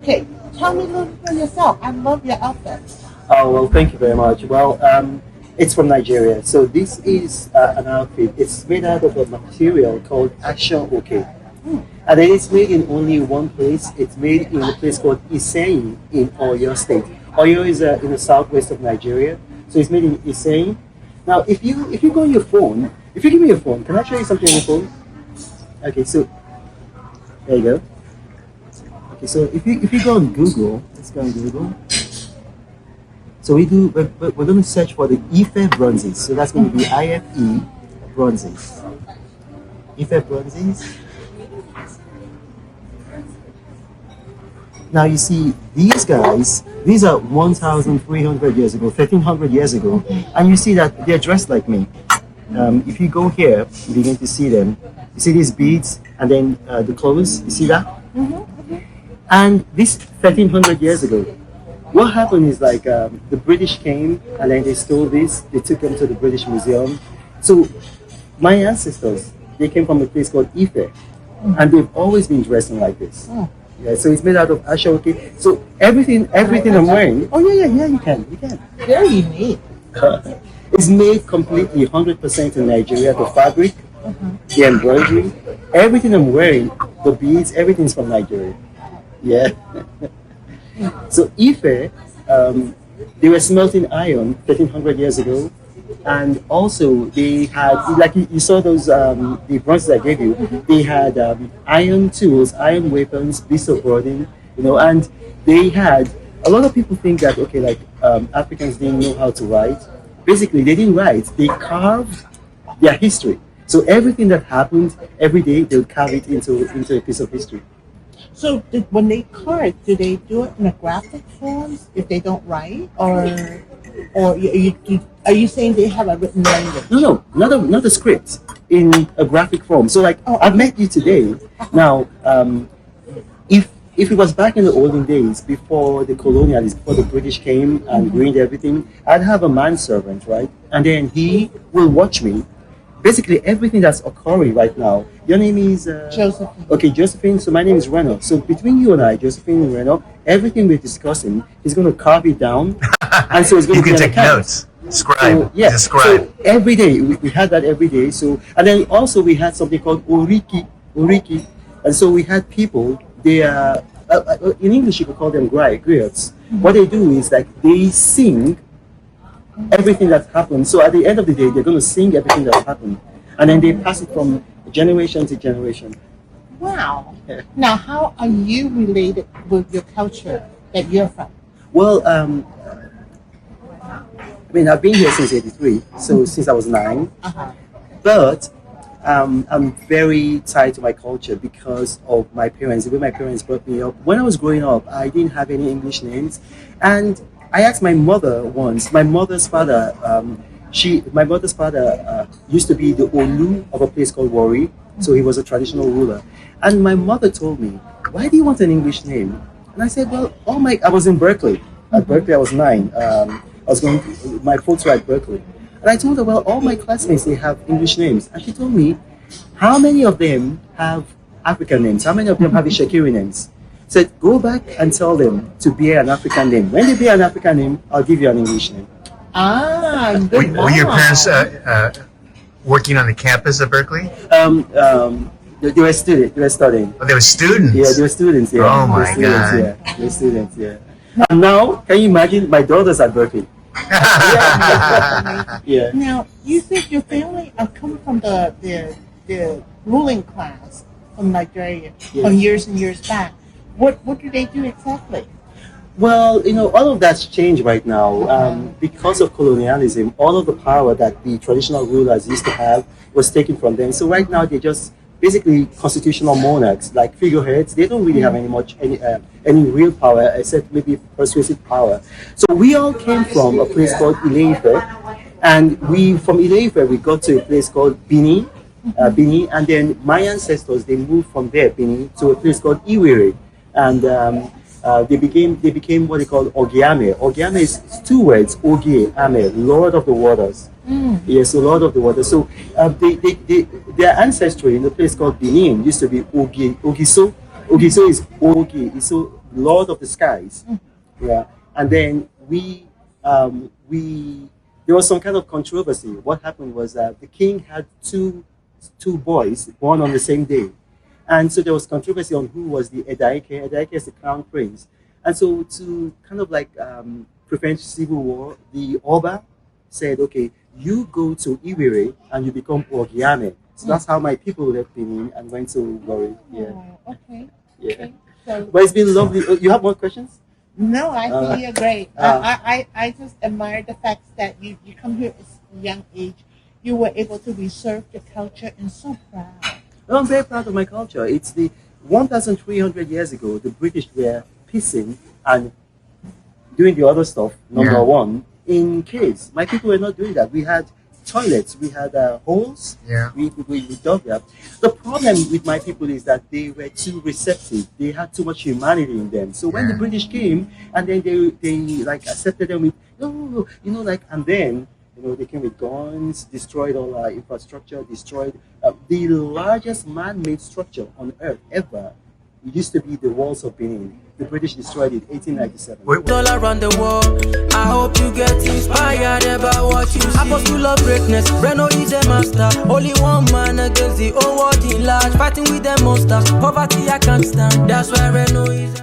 Okay, tell me a little bit about yourself. I love your outfit. Oh, well, thank you very much. Well, it's from Nigeria. So this is an outfit. It's made out of a material called Aso-Oke. And then it's made in only one place. It's made in a place called Iseyin in Oyo State. Oyo is in the southwest of Nigeria. So it's made in Iseyin. Now, if you go on your phone, if you give me your phone, can I show you something on your phone? Okay, so there you go. Okay, so if you go on Google, let's go on Google. So we're going to search for the Ife bronzes. So that's going to be IFE bronzes. Ife bronzes. Now you see these guys. These are 1,300 years ago, 1,300 years ago, and you see that they're dressed like me. If you go here, you begin to see them. You see these beads, and then the clothes. You see that? And this 1,300 years ago, what happened is like the British came and then they stole this. They took them to the British Museum. So my ancestors, they came from a place called Ife, and they've always been dressing like this. Yeah, so it's made out of Aso-Oke. So everything I'm wearing. Oh yeah, you can. Very unique. It's made completely 100% in Nigeria. The fabric, the embroidery, everything I'm wearing, the beads, everything's from Nigeria. Yeah. So Ife, they were smelting iron 1,300 years ago, and also they had, like you saw those the bronzes I gave you. They had iron tools, iron weapons, beasts of burden, and they had. A lot of people think that okay, like Africans didn't know how to write. Basically, they didn't write. They carved their history. So everything that happened every day, they'll carve it into a piece of history. So when they carve, do they do it in a graphic form if they don't write, or are you saying they have a written language? No, not a script in a graphic form. So like I've met you today. Now, if it was back in the olden days before the colonialists, before the British came and ruined everything, I'd have a manservant, right? And then he will watch me. Basically, everything that's occurring right now. Your name is Josephine. Okay, Josephine. So my name is Reno. So between you and I, Josephine and Reno, everything we're discussing, he's going to carve it down, and so it's going You to can be take notes. Scribe. So, yeah. Describe. So every day we had that every day. So and then also we had something called oriki, and so we had people. They are in English you could call them griots. What they do is like they sing everything that happened. So at the end of the day, they're going to sing everything that happened, and then they pass it from generation to generation. Wow. Yeah. Now, how are you related with your culture that you're from? Well, I mean, I've been here since '83, so since I was 9. But I'm very tied to my culture because of my parents, the way my parents brought me up. When I was growing up, I didn't have any English names, and I asked my mother once. My mother's father, used to be the Olu of a place called Wari, so he was a traditional ruler. And my mother told me, "Why do you want an English name?" And I said, "Well, I was in Berkeley. At Berkeley, I was 9. My folks were at Berkeley." And I told her, "Well, all my classmates, they have English names." And she told me, "How many of them have African names? How many of them have Ishakiri names?" Said, "Go back and tell them to bear an African name. When they bear an African name, I'll give you an English name." Good Were your mom. parents working on the campus at Berkeley? They were students. They were studying. Oh, they were students. Yeah, they were students. Yeah. Oh They were my students, God. Yeah, they were students. Yeah. And now, can you imagine? My daughter's at Berkeley. Yeah. Now, you said your family are coming from the ruling class from Nigeria from years and years back. What do they do exactly? Well, all of that's changed right now because of colonialism. All of the power that the traditional rulers used to have was taken from them. So right now they're just basically constitutional monarchs, like figureheads. They don't really have any real power except maybe persuasive power. So we all came from a place called Ile-Ife, and from Ile-Ife we got to a place called Benin, and then my ancestors, they moved from there, Benin, to a place called Iwere, and they became what they call Ogiame. Ogiame is 2 words, Ogie, Ame, Lord of the Waters. Yes, so Lord of the Waters. So their ancestry in the place called Benin used to be Ogiso. Ogiso is Ogie. So Lord of the Skies. Yeah, and then there was some kind of controversy. What happened was that the king had two boys born on the same day, and so there was controversy on who was the Edaike. Edaike is the crown prince, and so to kind of like prevent civil war, the Oba said, "Okay, you go to Iwere and you become Ogiame." So that's how my people left Benin and went to Warri. Yeah, Oh, okay. yeah. Okay. So, But it's been lovely. You have more questions? no, I think you're great. uh, I just admire the fact that you come here at a young age. You were able to reserve the culture and so proud. Well, I'm very proud of my culture. It's the 1,300 years ago, the British were pissing and doing the other stuff, number Yeah. one, in caves. My people were not doing that. We had toilets, we had holes, Yeah. we dug that. The problem with my people is that they were too receptive. They had too much humanity in them. So when the Yeah. British came and then they like accepted them with, oh, like, and then they came with guns, destroyed all our infrastructure, destroyed the largest man-made structure on earth ever. It used to be the walls of Benin. The British destroyed it 1897. All around the world, I hope you get inspired about what you see. Apostle of greatness, Reno is a master. Only one man against the whole world in large, fighting with the monsters. Poverty I can't stand, that's why Reno is